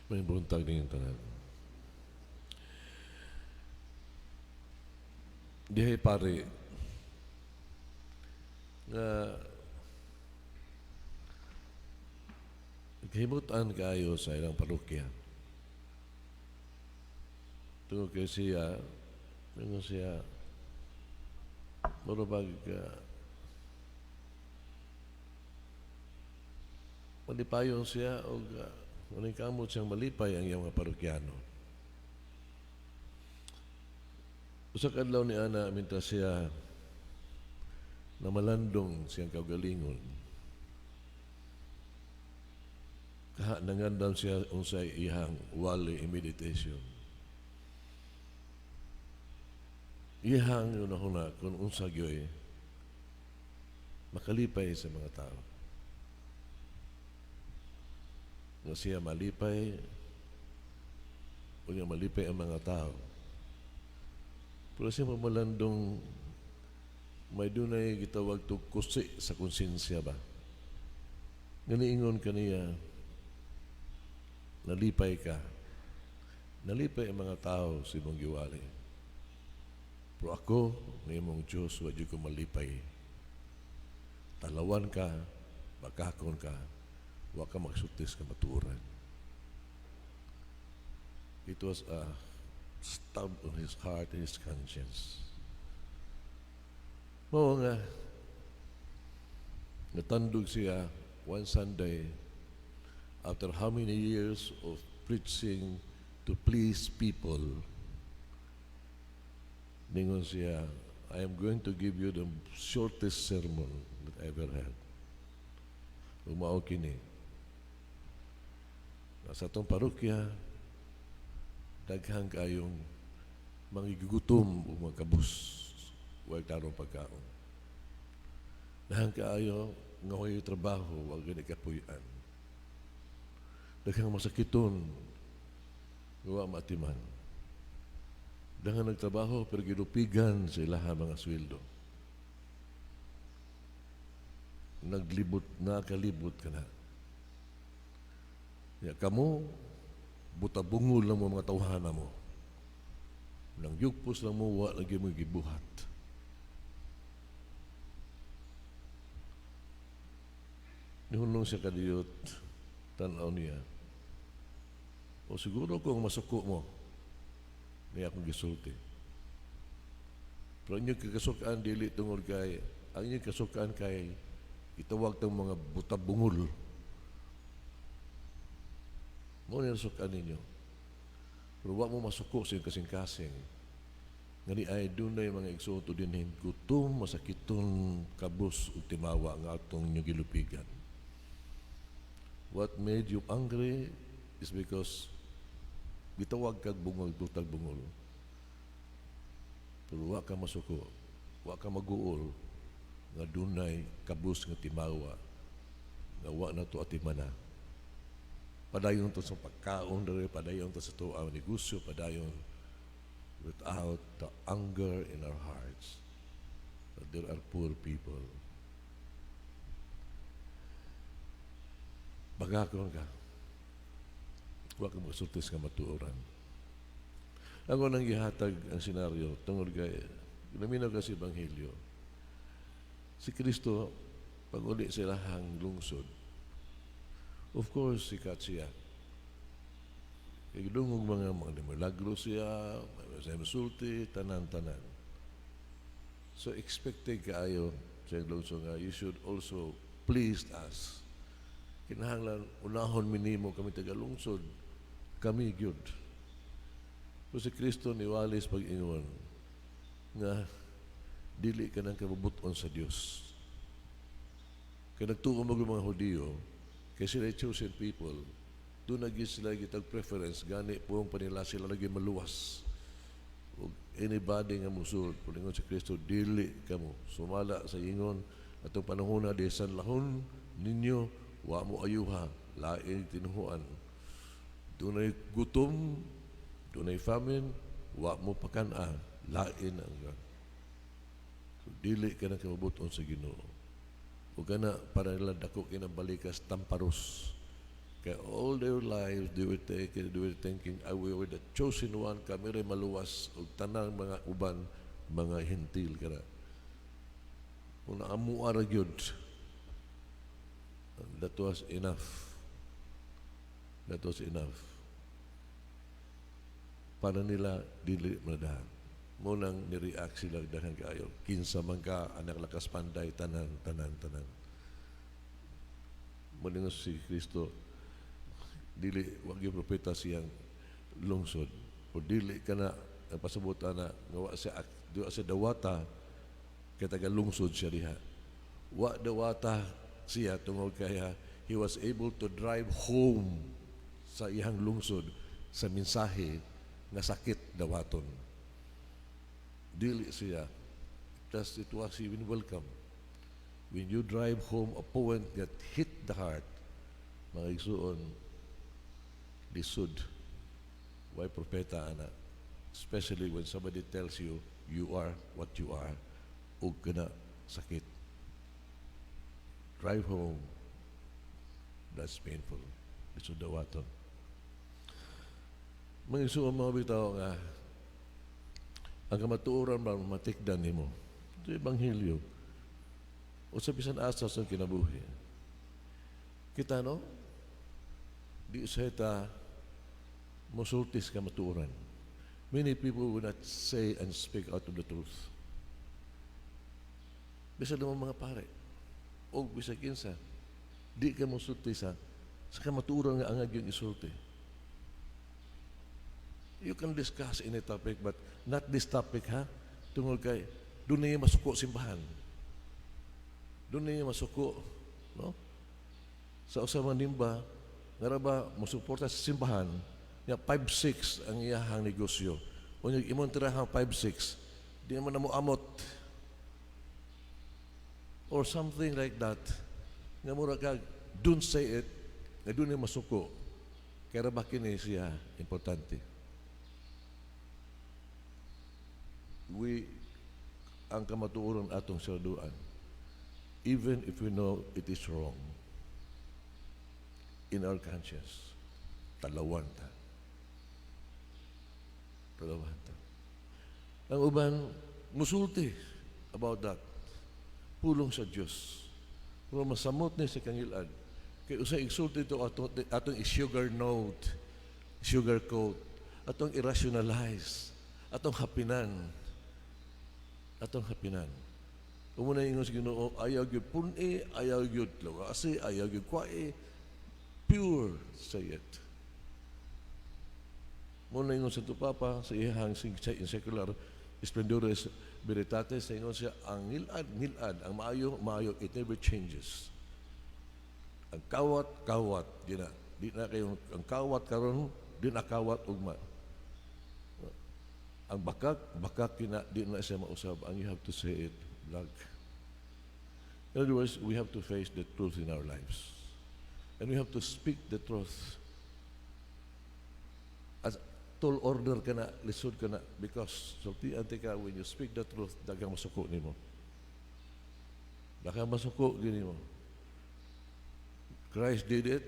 May buntag din yung tanan. Dihay pare, nga kahimutan kayo sa ilang parokya. Tungkol kay siya, marubag malipayon siya o maling kamot siyang malipay ang iyong mga parokyano. Usa kadlaw ni ana minta siya na malandong siyang kaugalingon. Kaha nangandan siya unsay ihang wali meditation. Ihang yun na kung unsa gyoy makalipay sa mga tao. Nga siya malipay o niya malipay ang mga tao. Pero siya mamalandong may dunay gitawag to kusi sa konsensya ba. Ganiingon kaniya, nalipay ka. Nalipay ang mga tao sa imong giwali. Pero ako, ng imong Diyos, wadyo ko malipay. Talawan ka, bakakon ka, wa ka magsutis ka maturan. It was a stab on his heart and his conscience. Mao nga, natandog siya one Sunday after how many years of preaching to please people. Ningon siya, I am going to give you the shortest sermon that I ever had. Umao kini. Sa itong parokya, daghang kayong mangigutom o magkabus. Huwag tarong pagkaon. Daghang kayo nga huwag trabaho, huwag gani kapuyan. Daghang masakiton, gawa matiman. Daghang nagtrabaho, pero gilupigan sa ilaha mga sweldo. Nakalibot ka na. Ya, kamu, butabungol lang mo mga tawhana mo. Nang yugpos lang mo, wala lagi mo gibuhat. Nihunong siya kadiyot, tanaw niya. O siguro kung masuko mo, niya akong gisulti. Pero inyong kakasukaan, dili tungod kay, ang inyong kasukaan kay, itawag tang mga butabungol. Mo niya nasukaan ninyo. Pero wag mo masuko sa kasing-kasing. Ngani ay doon na yung mga igsoto din gutom, masakiton, kabus, ultimawa nga atong nyo gilupigan. What made you angry is because gitawag kag bungol, butag bungol. Pero wa ka masuko, wa ka maguol, nga dunay kabus nga timawa, nga wa na to atimana. Padayon to sa pagkaon, padayon to sa tuaw negosyo, padayon without the anger in our hearts that there are poor people. Bagakon ka. Huwag ka magsultis ka matuoran. Ako nang gihatag ang senaryo tungod kay naminaw ka sa Ebanghelyo. Si Kristo pag uli sa ilahang lungsod, of course sikat siya. Kaya dungog mga milagro siya, may masulti, tanan-tanan. So expected kaayo sa lungsod nga you should also please us. Kinahanglan unahon minimo kami tagalungsod, kami gyud. So si Kristo niwalis pag-ingon nga dili ka nang kabubuton sa Dios. Kaya nagtuon mo mga Hudiyo, kaya sila chosen people, doon naging sila gitag preference, gani po panila sila lagi maluwas. O anybody nga musul, pulingon si Kristo, dili ka mo. Sumala sa ingon, atong panahon na di sanlahon ninyo, wa mo ayuha, laing tinuhuan. Dunay gutom, dunay famine, wa mo pakana, lain ang gan. So, dili ka na kamabuton sa Ginoo. O gana para nila dako kinabalikas tamparos. Kaya all their lives, they were thinking, we were the chosen one, kami rin maluwas, o tanang mga uban, mga hentil ka na. Kung naamuara yun, that was enough. That was enough. Para nila, dili madahan. Munang nireact sila dahan kayo. Kinsa man ka, anak lakas panday, tanan. Muling si Kristo, dili, wag yung propeta siyang lungsod. O dili ka na, napasabutan na, ngawa sa dawata, kaya taga lungsod siya diha. Wa dawata siya, tungod kaya, he was able to drive home sa iyang lungsod sa mensahe na sakit dawaton. Dili siya. It was even welcome. When you drive home a point that hit the heart, mga igsuon, lisod. Why propeta ana? Especially when somebody tells you, you are what you are, o kana sakit. Drive home. That's painful. Lisod dawaton. Mga igsuon, mga bitaw nga, ang kamatuoran ba matikdan nimo? Ito yung Ebanghelyo. O sa bisan asa sa kinabuhi. Kita no? Di sa ita musultis kamatuoran. Many people will not say and speak out of the truth. Bisa naman mga pare. O bisa kinsa. Di ka musultis sa kamatuoran nga angag yung isulti. You can discuss any topic, but not this topic, ha? Tungkol kay, doon na yung masuko simbahan. Doon na yung masuko, no? Sa usamang nimba, nga ba, musuporta sa simbahan, nga 5-6 ang iyahang negosyo. Kung yung imong tirahang 5-6, di naman na mo amot. Or something like that. Nga mura ka, don't say it, nga doon na yung masuko. Kaya ba kini siya importante. Ang kamatuoran atong sarduan, even if we know it is wrong, in our conscience, talawan ta. Ang uban, musulti about that. Pulong sa Diyos. Pero masamot ni sa kangilan. Kaya usay igsulti ito atong i-sugar note, sugar coat, atong irrationalize, atong hapinan. Umuna ingon sa Ginoo, ayaw gyud pun-i, ayaw gyud lawasi, ayaw gyud kwae, pure say it. Muna ingon sa Papa sa iyang secular Splendores Veritates, ingon siya, ang ngilad, ang maayo, it never changes. Ang kawat, di na kayo, ang kawat karon, di na kawat ugma. Ang bakak di na siya mausab. Ang you have to say it, blag. In other words, we have to face the truth in our lives. And we have to speak the truth. As tall order ka na, lisod ka na, because sultian ka, when you speak the truth, dagang masuko nimo. Dagang masuko gini mo. Christ did it.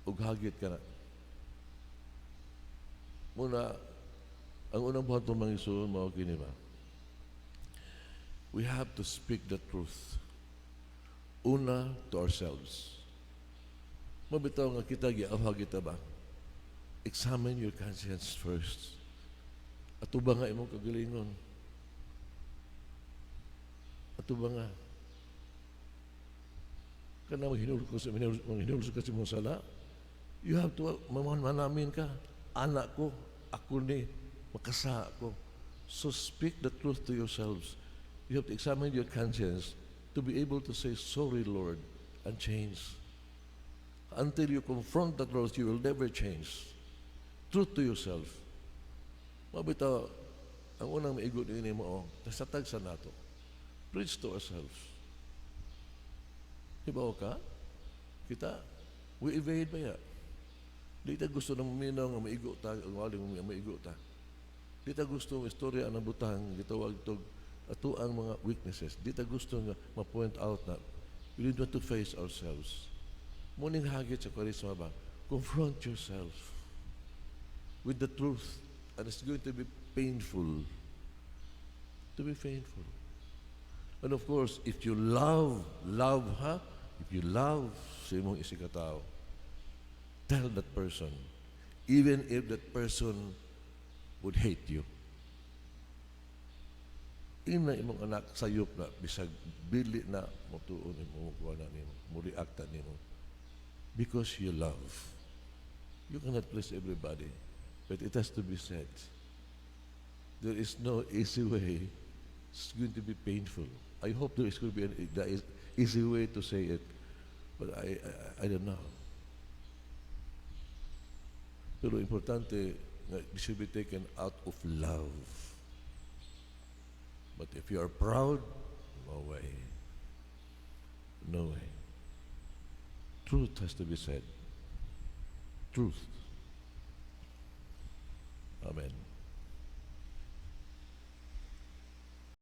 Ug hagit ka na. Muna, ang unang buhat ng mga isuon, mga kini ba? We have to speak the truth. Una, to ourselves. Mabitaw nga kita, giawa kita ba? Examine your conscience first. Ato ba nga imong kagalingon? Ato ba nga? Kana maghinulog ka sa mong sala? You have to, manamin ka. Anak ko, ako ni, makasa ako. So speak the truth to yourselves. You have to examine your conscience to be able to say, sorry, Lord, and change. Until you confront the truth, you will never change. Truth to yourself. Mabitaw, ang unang maigot ini mo, nasatag sa nato. Preach to ourselves. Hibaw ka? Kita, we evade ba ya? Di ta gusto na maminaw nga maigo ta, ang waling maigo ta. Di ta gusto ng istorya ang butang, gitawag ito, ato ang mga weaknesses. Di ta gusto nga ma-point out na we need to face ourselves. Muning hagit sa charisma ba? Confront yourself with the truth. And it's going to be painful. To be painful. And of course, if you love, if you love sa imong isikataw, tell that person, even if that person would hate you. Ina imong anak sayop na, bisag bili na, mutuon mo, kuha na nimo, mo reacta nimo. Because you love. You cannot please everybody. But it has to be said. There is no easy way. It's going to be painful. I hope there is going to be an easy way to say it. But I don't know. Pero importante, it should be taken out of love. But if you are proud, no way. No way. Truth has to be said. Truth. Amen.